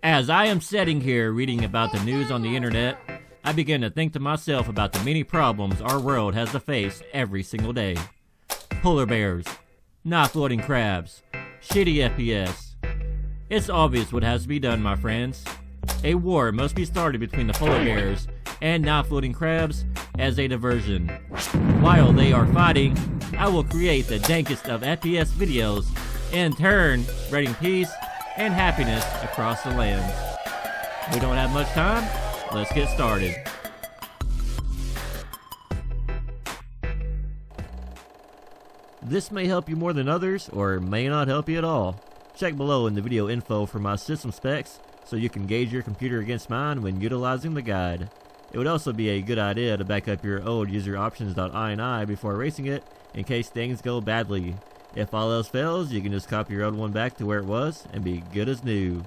As I am sitting here reading about the news on the internet, I begin to think to myself about the many problems our world has to face every single day. Polar bears, not floating crabs, shitty FPS. It's obvious what has to be done, my friends. A war must be started between the polar bears and not floating crabs as a diversion. While they are fighting, I will create the dankest of FPS videos, in turn spreading peace and happiness across the lands. We don't have much time, let's get started. This may help you more than others, or may not help you at all. Check below in the video info for my system specs, so you can gauge your computer against mine when utilizing the guide. It would also be a good idea to back up your old Useroptions.ini before erasing it, in case things go badly. If all else fails, you can just copy your old one back to where it was, and be good as new.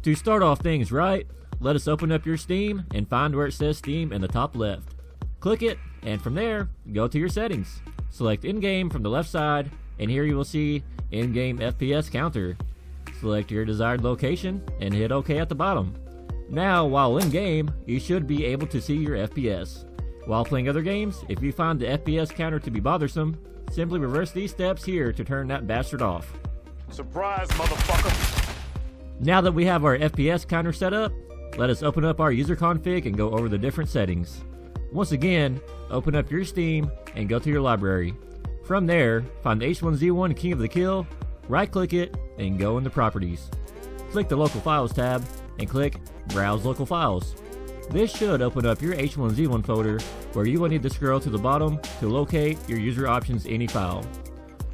To start off things right, let us open up your Steam and find where it says Steam in the top left. Click it, and from there, go to your settings. Select in-game from the left side, and here you will see in-game FPS counter. Select your desired location, and hit OK at the bottom. Now, while in-game, you should be able to see your FPS. While playing other games, if you find the FPS counter to be bothersome, simply reverse these steps here to turn that bastard off. Surprise, motherfucker! Now that we have our FPS counter set up, let us open up our USERCONFIG and go over the different settings. Once again, open up your Steam and go to your library. From there, find the H1Z1 King of the Kill, right-click it, and go into Properties. Click the Local Files tab, and click Browse Local Files. This should open up your H1Z1 folder, where you will need to scroll to the bottom to locate your Useroptions.ini file.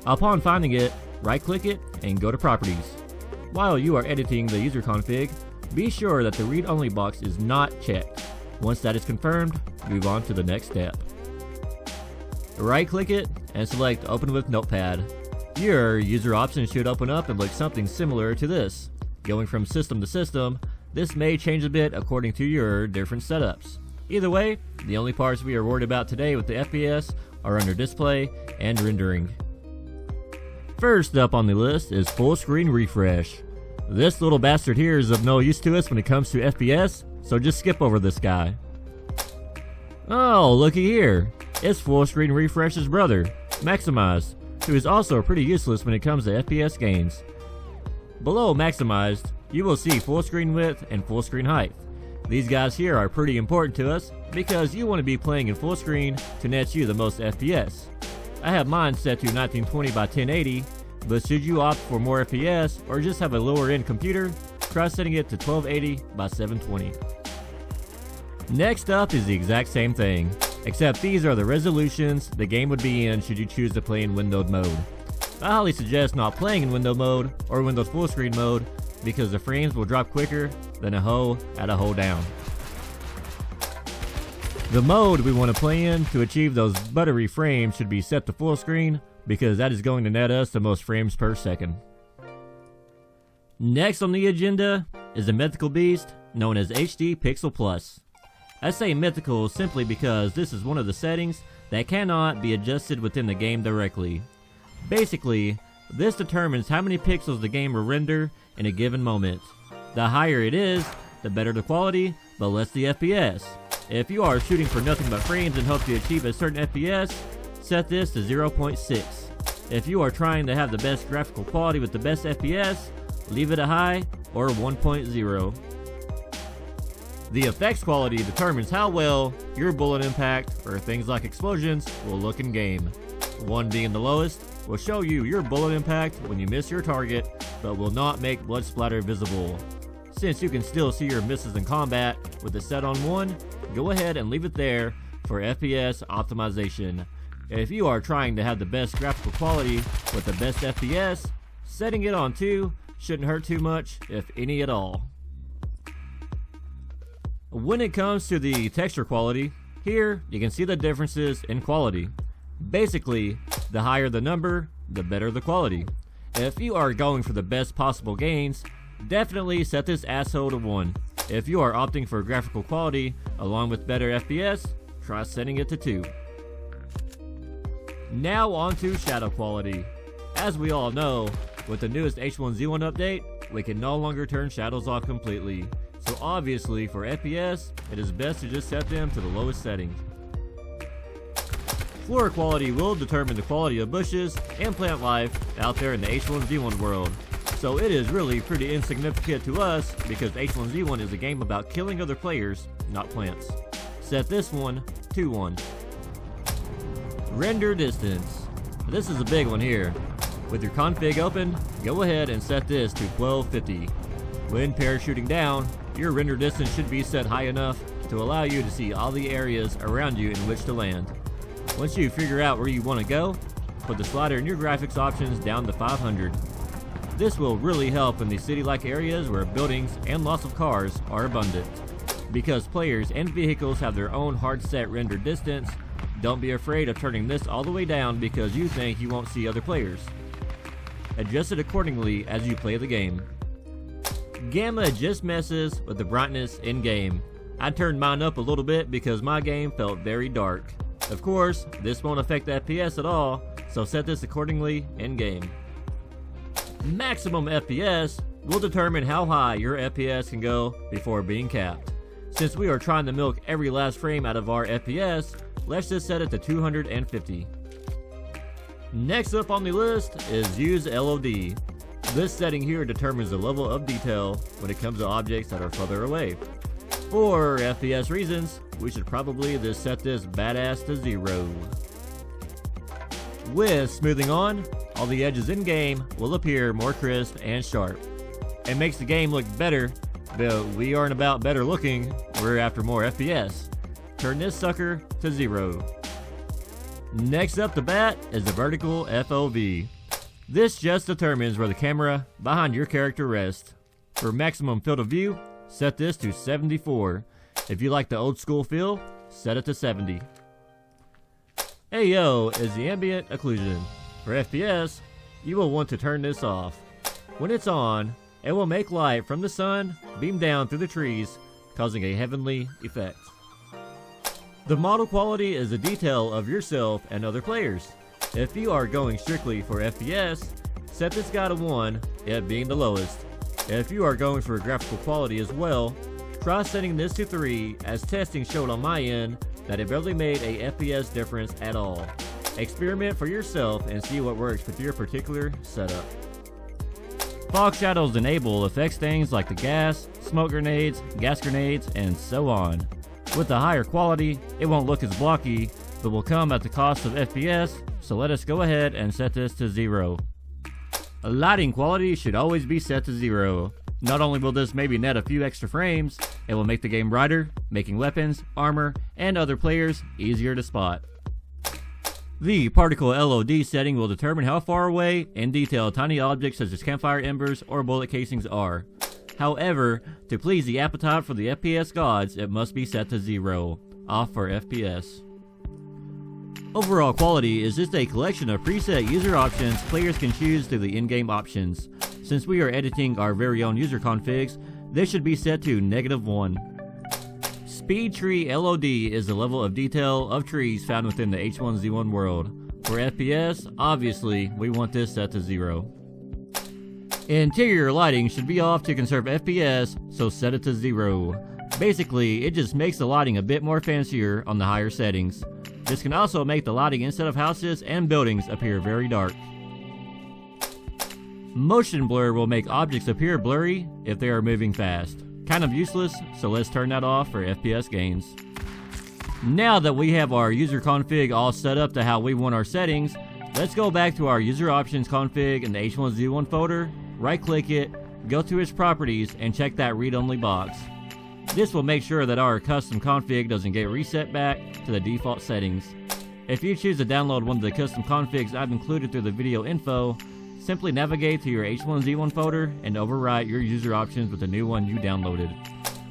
Upon finding it, right-click it, and go to Properties. While you are editing the USERCONFIG, be sure that the read-only box is not checked. Once that is confirmed, move on to the next step. Right-click it, and select Open with Notepad. Your user options should open up and look something similar to this. Going from system to system, this may change a bit according to your different setups. Either way, the only parts we are worried about today with the FPS are under display and rendering. First up on the list is full screen refresh. This little bastard here is of no use to us when it comes to FPS, so just skip over this guy. Oh, looky here. It's full screen refresh's brother, Maximized, who is also pretty useless when it comes to FPS games. Below Maximized, you will see full screen width and full screen height. These guys here are pretty important to us because you want to be playing in full screen to net you the most FPS. I have mine set to 1920 by 1080, but should you opt for more FPS or just have a lower end computer, try setting it to 1280 by 720. Next up is the exact same thing, except these are the resolutions the game would be in should you choose to play in windowed mode. I highly suggest not playing in window mode or Windows full screen mode because the frames will drop quicker than a hoe at a hoe down. The mode we want to play in to achieve those buttery frames should be set to full screen because that is going to net us the most frames per second. Next on the agenda is a mythical beast known as HD Pixel Plus. I say mythical simply because this is one of the settings that cannot be adjusted within the game directly. Basically, this determines how many pixels the game will render in a given moment. The higher it is, the better the quality, but less the FPS. If you are shooting for nothing but frames and hope to achieve a certain FPS, set this to 0.6. If you are trying to have the best graphical quality with the best FPS, leave it at high or 1.0. The effects quality determines how well your bullet impact, or things like explosions, will look in game. 1 being the lowest will show you your bullet impact when you miss your target, but will not make blood splatter visible. Since you can still see your misses in combat with it set on 1, go ahead and leave it there for FPS optimization. If you are trying to have the best graphical quality with the best FPS, setting it on 2 shouldn't hurt too much, if any at all. When it comes to the texture quality, here you can see the differences in quality. Basically, the higher the number, the better the quality. If you are going for the best possible gains, definitely set this asshole to 1. If you are opting for graphical quality along with better FPS, try setting it to 2. Now on to shadow quality. As we all know, with the newest H1Z1 update, we can no longer turn shadows off completely. So obviously for FPS, it is best to just set them to the lowest setting. Floor quality will determine the quality of bushes and plant life out there in the H1Z1 world. So it is really pretty insignificant to us because H1Z1 is a game about killing other players, not plants. Set this one to 1. Render distance. This is a big one here. With your config open, go ahead and set this to 1250. When parachuting down, your render distance should be set high enough to allow you to see all the areas around you in which to land. Once you figure out where you want to go, put the slider in your graphics options down to 500. This will really help in the city-like areas where buildings and lots of cars are abundant. Because players and vehicles have their own hard-set render distance, don't be afraid of turning this all the way down because you think you won't see other players. Adjust it accordingly as you play the game. Gamma just messes with the brightness in-game. I turned mine up a little bit because my game felt very dark. Of course, this won't affect FPS at all, so set this accordingly in-game. Maximum FPS will determine how high your FPS can go before being capped. Since we are trying to milk every last frame out of our FPS, let's just set it to 250. Next up on the list is Use LOD. This setting here determines the level of detail when it comes to objects that are further away. For FPS reasons, we should probably just set this badass to 0. With smoothing on, all the edges in game will appear more crisp and sharp. It makes the game look better, but we aren't about better looking, we're after more FPS. Turn this sucker to 0. Next up the bat is the vertical FOV. This just determines where the camera behind your character rests. For maximum field of view, set this to 74. If you like the old school feel, set it to 70. AO is the ambient occlusion. For FPS, you will want to turn this off. When it's on, it will make light from the sun beam down through the trees, causing a heavenly effect. The model quality is a detail of yourself and other players. If you are going strictly for FPS, set this guy to 1, it being the lowest. If you are going for graphical quality as well, try setting this to 3, as testing showed on my end that it barely made a FPS difference at all. Experiment for yourself and see what works with your particular setup. Fog shadows enable affects things like the gas, smoke grenades, gas grenades, and so on. With the higher quality, it won't look as blocky, but will come at the cost of FPS, so let us go ahead and set this to 0. Lighting quality should always be set to 0. Not only will this maybe net a few extra frames, it will make the game brighter, making weapons, armor, and other players easier to spot. The particle LOD setting will determine how far away and detailed tiny objects such as campfire embers or bullet casings are. However, to please the appetite for the FPS gods, it must be set to 0, off for FPS. Overall quality is just a collection of preset user options players can choose through the in-game options. Since we are editing our very own user configs, this should be set to -1. Speed Tree LOD is the level of detail of trees found within the H1Z1 world. For FPS, obviously, we want this set to 0. Interior lighting should be off to conserve FPS, so set it to 0. Basically, it just makes the lighting a bit more fancier on the higher settings. This can also make the lighting inside of houses and buildings appear very dark. Motion blur will make objects appear blurry if they are moving fast. Kind of useless, so let's turn that off for FPS gains. Now that we have our user config all set up to how we want our settings, let's go back to our user options config in the H1Z1 folder, right click it, go to its properties, and check that read-only box. This will make sure that our custom config doesn't get reset back to the default settings. If you choose to download one of the custom configs I've included through the video info, simply navigate to your H1Z1 folder and overwrite your user options with the new one you downloaded.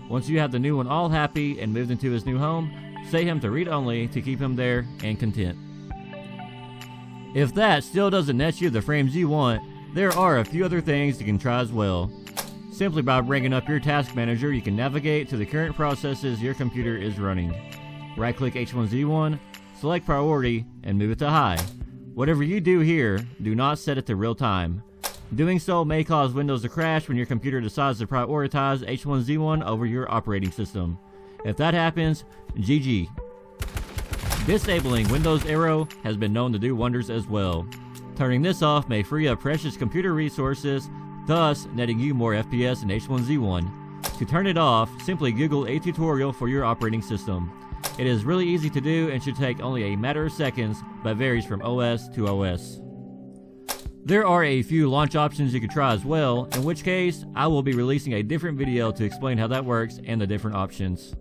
Once you have the new one all happy and moved into his new home, set him to read only to keep him there and content. If that still doesn't net you the frames you want, there are a few other things you can try as well. Simply by bringing up your task manager, you can navigate to the current processes your computer is running. Right click H1Z1, select priority, and move it to high. Whatever you do here, do not set it to real time. Doing so may cause Windows to crash when your computer decides to prioritize H1Z1 over your operating system. If that happens, GG. Disabling Windows Aero has been known to do wonders as well. Turning this off may free up precious computer resources, thus netting you more FPS in H1Z1. To turn it off, simply Google a tutorial for your operating system. It is really easy to do and should take only a matter of seconds, but varies from OS to OS. There are a few launch options you could try as well, in which case I will be releasing a different video to explain how that works and the different options.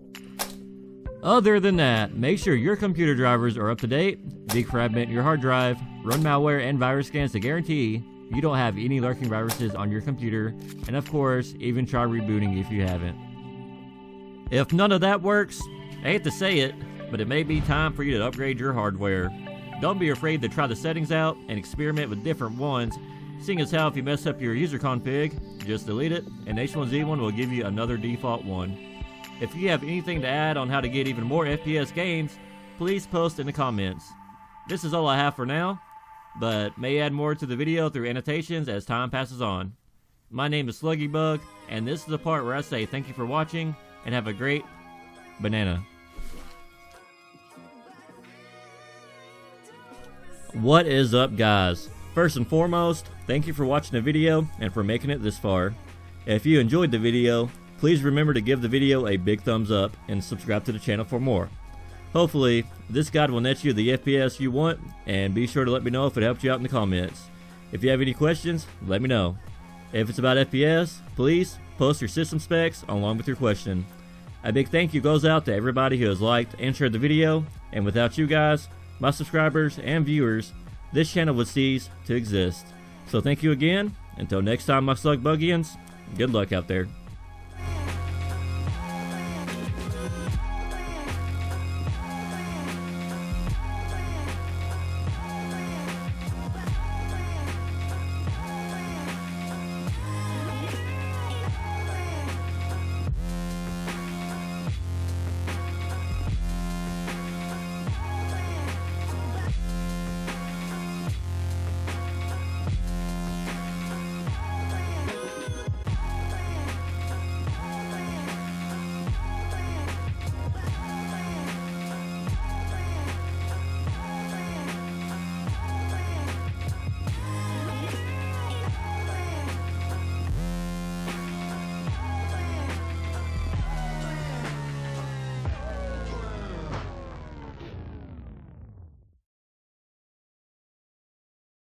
Other than that, make sure your computer drivers are up to date, defragment your hard drive, run malware and virus scans to guarantee you don't have any lurking viruses on your computer, and of course, even try rebooting if you haven't. If none of that works, I hate to say it, but it may be time for you to upgrade your hardware. Don't be afraid to try the settings out and experiment with different ones, seeing as how if you mess up your USERCONFIG, just delete it, and H1Z1 will give you another default one. If you have anything to add on how to get even more FPS games, please post in the comments. This is all I have for now, but may add more to the video through annotations as time passes on. My name is SluggyBug, and this is the part where I say thank you for watching, and have a great banana. What is up, guys? First and foremost, thank you for watching the video and for making it this far. If you enjoyed the video, please remember to give the video a big thumbs up and subscribe to the channel for more. Hopefully, this guide will net you the FPS you want, and be sure to let me know if it helped you out in the comments. If you have any questions, let me know. If it's about FPS, please post your system specs along with your question. A big thank you goes out to everybody who has liked and shared the video, and without you guys, my subscribers and viewers, this channel would cease to exist. So thank you again. Until next time, my SlugBugians, good luck out there.